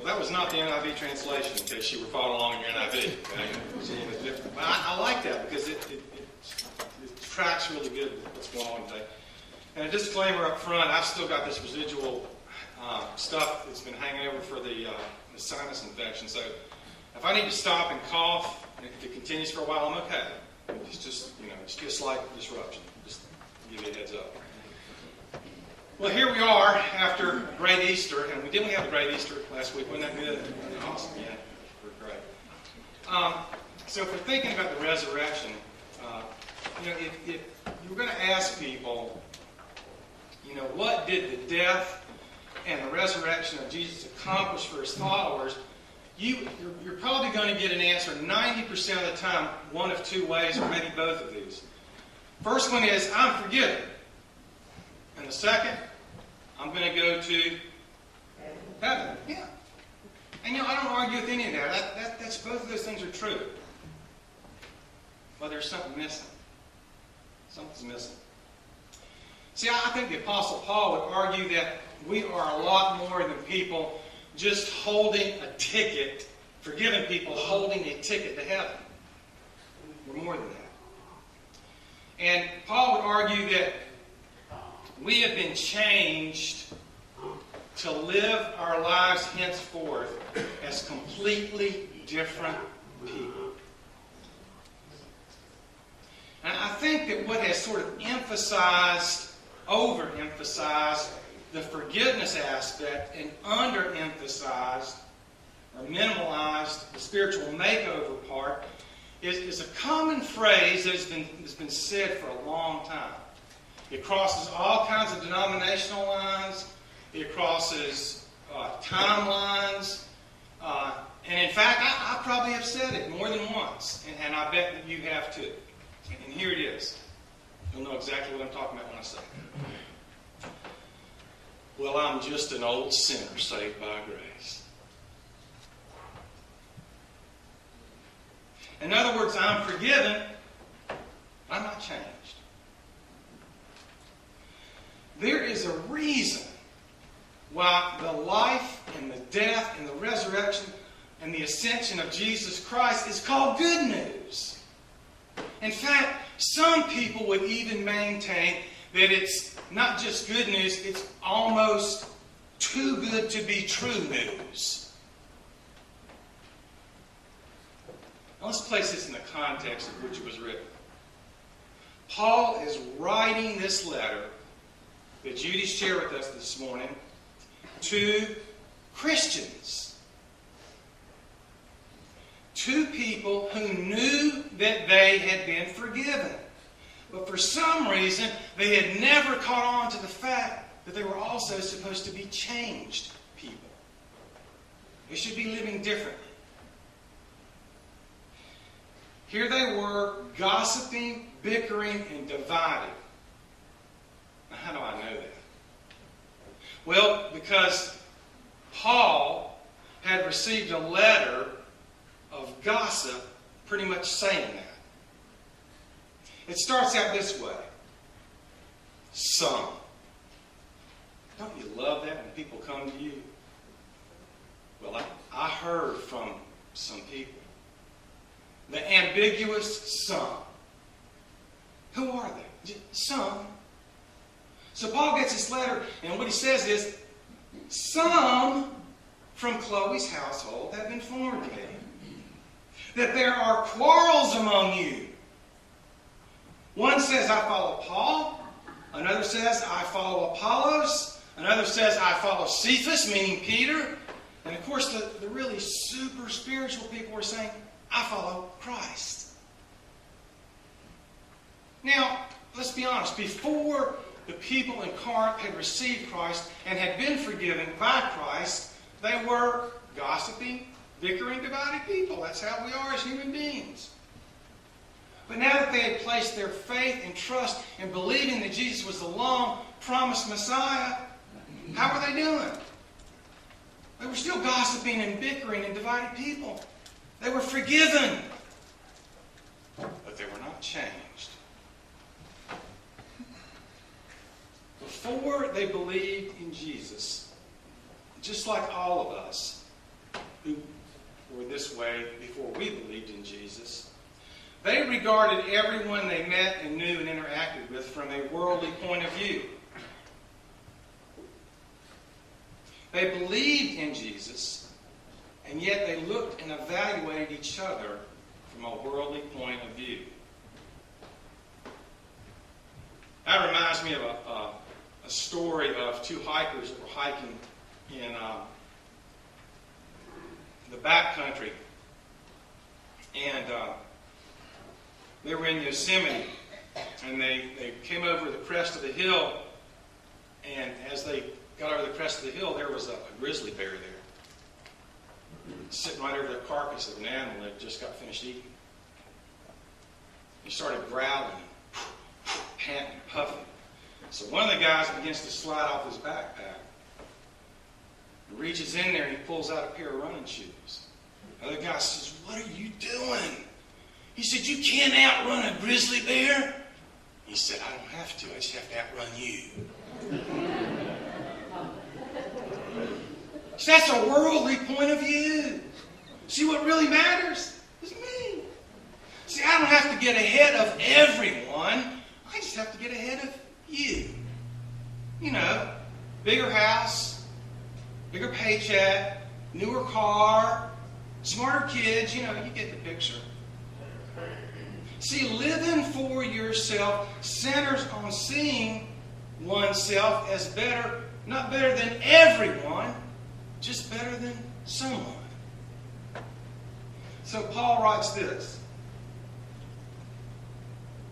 that was not the NIV translation, in case you were following along in your NIV. Okay? But I like that because it tracks really good with what's going on today. And a disclaimer up front, I've still got this residual stuff that's been hanging over for the sinus infection. So if I need to stop and cough, and if it continues for a while, I'm okay. It's just, it's just like disruption. Just to give you a heads up. Well, here we are after Great Easter, and we didn't have a Great Easter last week. Wasn't that good? Awesome, yeah, we're great. So if we're thinking about the resurrection, if you were going to ask people, what did the death and the resurrection of Jesus accomplish for his followers, you're probably going to get an answer 90% of the time, one of two ways, or maybe both of these. First one is, I'm forgiven. And the second, I'm going to go to heaven. Yeah. And I don't argue with any of that. That's both of those things are true. But there's something missing. Something's missing. See, I think the Apostle Paul would argue that we are a lot more than people just holding a ticket, forgiven people holding a ticket to heaven. We're more than that. And Paul would argue that we have been changed to live our lives henceforth as completely different people. And I think that what has sort of overemphasized the forgiveness aspect and underemphasized or minimalized the spiritual makeover part is a common phrase that has been said for a long time. It crosses all kinds of denominational lines. It crosses timelines. And in fact, I probably have said it more than once. And I bet that you have too. And here it is. You'll know exactly what I'm talking about when I say it. Well, I'm just an old sinner saved by grace. In other words, I'm forgiven. I'm not changed. There is a reason why the life and the death and the resurrection and the ascension of Jesus Christ is called good news. In fact, some people would even maintain that it's not just good news, it's almost too good to be true news. Now let's place this in the context of which it was written. Paul is writing this letter that Judy shared with us this morning to Christians. To people who knew that they had been forgiven. But for some reason, they had never caught on to the fact that they were also supposed to be changed people. They should be living differently. Here they were, gossiping, bickering, and dividing. Now, how do I know that? Well, because Paul had received a letter of gossip pretty much saying that. It starts out this way. Some. Don't you love that when people come to you? Well, I heard from some people. The ambiguous some. Who are they? Some. So Paul gets this letter, and what he says is, some from Chloe's household have been fornicating. That there are quarrels among you. One says, I follow Paul. Another says, I follow Apollos. Another says, I follow Cephas, meaning Peter. And of course, the really super spiritual people are saying, I follow Christ. Now, let's be honest. Before the people in Corinth had received Christ and had been forgiven by Christ, they were gossiping, bickering, divided people. That's how we are as human beings. But now that they had placed their faith and trust in believing that Jesus was the long-promised Messiah, how were they doing? They were still gossiping and bickering and divided people. They were forgiven, but they were not changed. Before they believed in Jesus, just like all of us, who were this way before we believed in Jesus. They regarded everyone they met and knew and interacted with from a worldly point of view. They believed in Jesus, and yet they looked and evaluated each other from a worldly point of view. That reminds me of a story of two hikers that were hiking in the backcountry. And they were in Yosemite. And they came over the crest of the hill. And as they got over the crest of the hill, there was a grizzly bear there, sitting right over the carcass of an animal that just got finished eating. He started growling, panting, puffing. So one of the guys begins to slide off his backpack. He reaches in there and he pulls out a pair of running shoes. The other guy says, "What are you doing?" He said, "You can't outrun a grizzly bear." He said, "I don't have to. I just have to outrun you." So that's a worldly point of view. See, what really matters is me. See, I don't have to get ahead of everyone. I just have to get ahead of you. You know, bigger house, bigger paycheck, newer car, smarter kids. You know, you get the picture. See, living for yourself centers on seeing oneself as better, not better than everyone, just better than someone. So Paul writes this.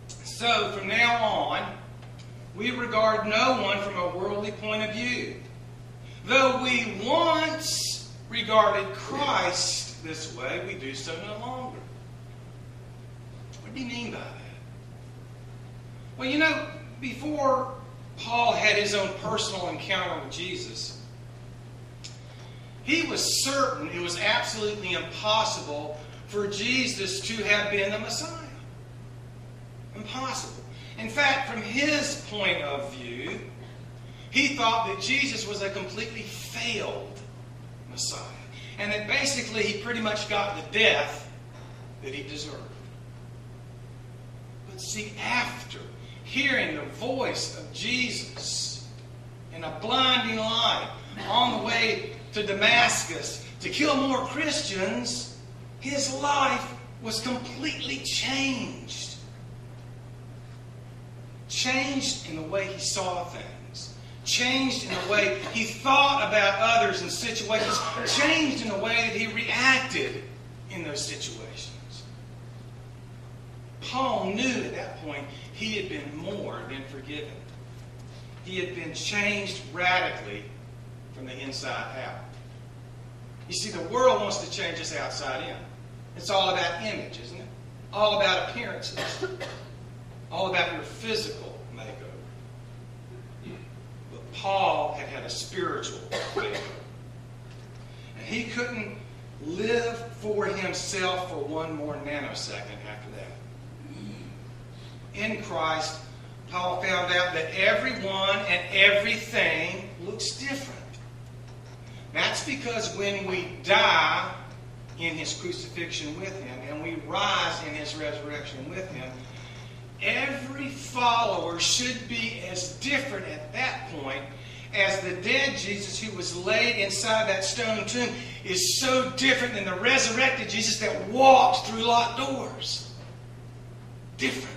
So from now on, we regard no one from a worldly point of view. Though we once regarded Christ this way, we do so no longer. What do you mean by that? Well, you know, before Paul had his own personal encounter with Jesus, he was certain it was absolutely impossible for Jesus to have been the Messiah. Impossible. In fact, from his point of view, he thought that Jesus was a completely failed Messiah. And that basically he pretty much got the death that he deserved. But see, after hearing the voice of Jesus in a blinding light on the way to Damascus to kill more Christians, his life was completely changed. Changed in the way he saw things. Changed in the way he thought about others and situations. Changed in the way that he reacted in those situations. Paul knew at that point he had been more than forgiven. He had been changed radically from the inside out. You see, the world wants to change us outside in. It's all about image, isn't it? All about appearances. All about your physical makeover. But Paul had had a spiritual makeover. And he couldn't live for himself for one more nanosecond after that. In Christ, Paul found out that everyone and everything looks different. That's because when we die in his crucifixion with him and we rise in his resurrection with him, every follower should be as different at that point as the dead Jesus who was laid inside that stone tomb is so different than the resurrected Jesus that walked through locked doors. Different.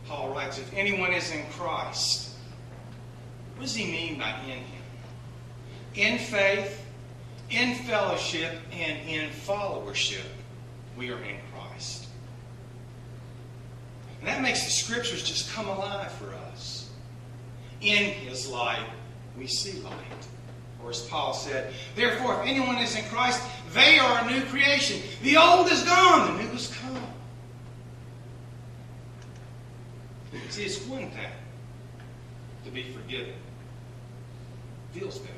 Paul writes, if anyone is in Christ, what does he mean by in him? In faith, in fellowship, and in followership, we are in Christ. And that makes the Scriptures just come alive for us. In his light, we see light. Or as Paul said, therefore, if anyone is in Christ, they are a new creation. The old is gone, the new has come. See, it's one thing to be forgiven. Feels better.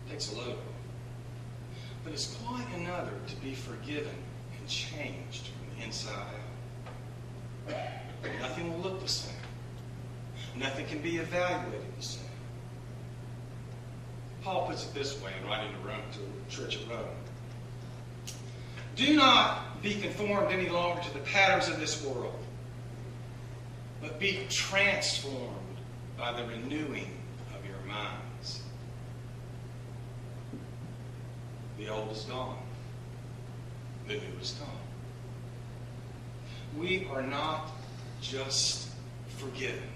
Takes a load off. But it's quite another to be forgiven and changed from the inside out. Nothing will look the same. Nothing can be evaluated the same. Paul puts it this way in writing to Rome, to the church of Rome. Do not be conformed any longer to the patterns of this world, but be transformed by the renewing of your minds. The old is gone. The new is gone. We are not just forgiven.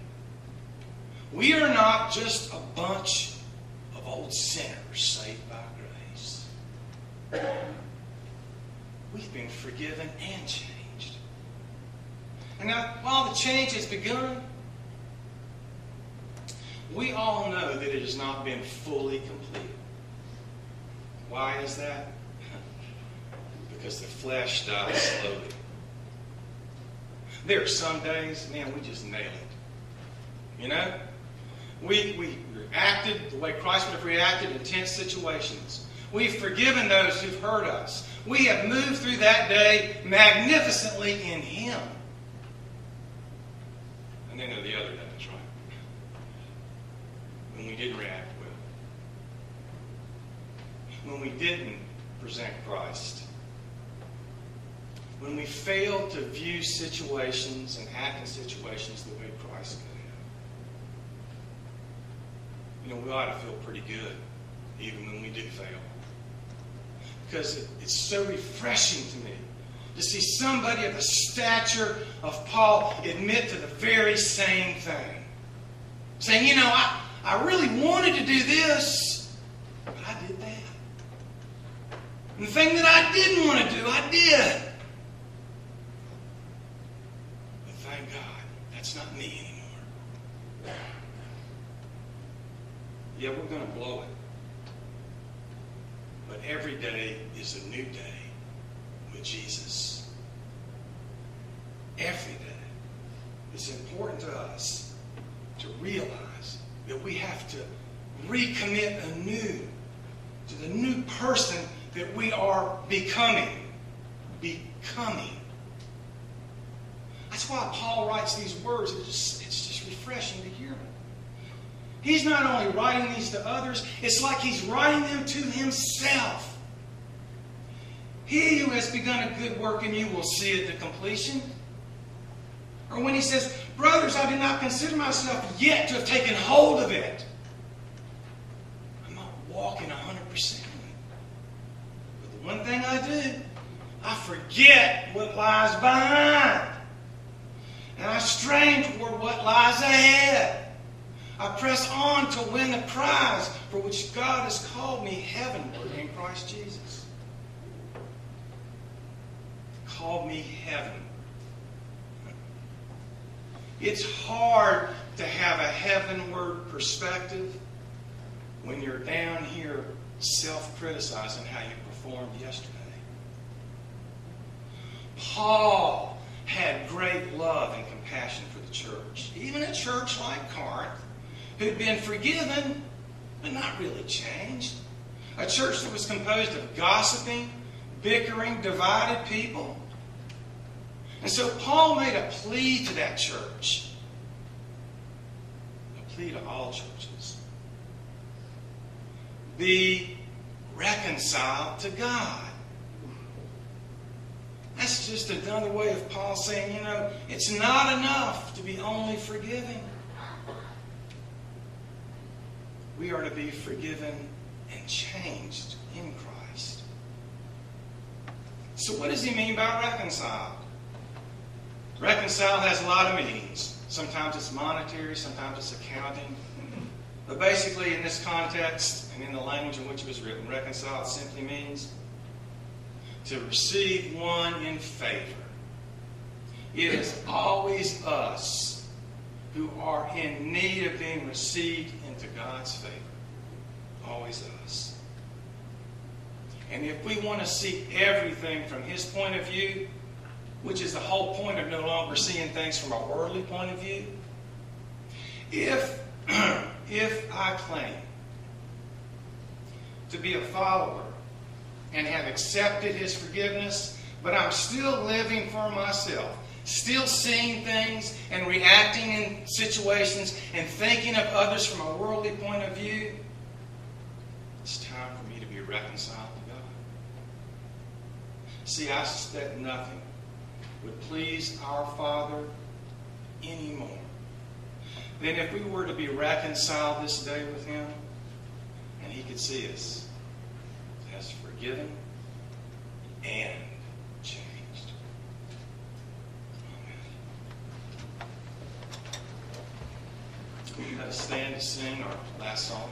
We are not just a bunch of old sinners saved by grace. We've been forgiven and changed. And now, while the change has begun, we all know that it has not been fully completed. Why is that? Because the flesh dies slowly. There are some days, man, we just nail it. You know? We reacted the way Christ would have reacted in tense situations. We've forgiven those who've hurt us. We have moved through that day magnificently in Him. And then there are the other days, right? When we didn't react well. When we didn't present Christ. When we failed to view situations and act in situations the way Christ could have. You know, we ought to feel pretty good even when we do fail. Because it's so refreshing to me to see somebody of the stature of Paul admit to the very same thing. Saying, you know, I really wanted to do this, but I did that. And the thing that I didn't want to do, I did. But thank God, that's not me anymore. Yeah, we're going to blow it. But every day is a new day with Jesus. Every day. It's important to us to realize that we have to recommit anew to the new person that we are becoming. Becoming. That's why Paul writes these words. It's just refreshing to hear them. He's not only writing these to others, it's like he's writing them to himself. He who has begun a good work in you will see it to completion. Or when he says, brothers, I do not consider myself yet to have taken hold of it. I'm not walking 100%. But the one thing I do, I forget what lies behind. And I strain toward what lies ahead. I press on to win the prize for which God has called me heavenward in Christ Jesus. Called me heaven. It's hard to have a heavenward perspective when you're down here self-criticizing how you performed yesterday. Paul had great love and compassion for the church. Even a church like Corinth, who'd been forgiven, but not really changed. A church that was composed of gossiping, bickering, divided people. And so Paul made a plea to that church. A plea to all churches. Be reconciled to God. That's just another way of Paul saying, you know, it's not enough to be only forgiving. We are to be forgiven and changed in Christ. So what does he mean by reconciled? Reconcile has a lot of meanings. Sometimes it's monetary, sometimes it's accounting. But basically in this context and in the language in which it was written, reconciled simply means to receive one in favor. It is always us who are in need of being received into God's favor. Always us. And if we want to see everything from His point of view, which is the whole point of no longer seeing things from a worldly point of view, if I claim to be a follower and have accepted His forgiveness, but I'm still living for myself, still seeing things and reacting in situations and thinking of others from a worldly point of view, reconciled to God. See, I suspect nothing would please our Father any more than if we were to be reconciled this day with Him and He could see us as forgiven and changed. Amen. Let us stand to sing our last song.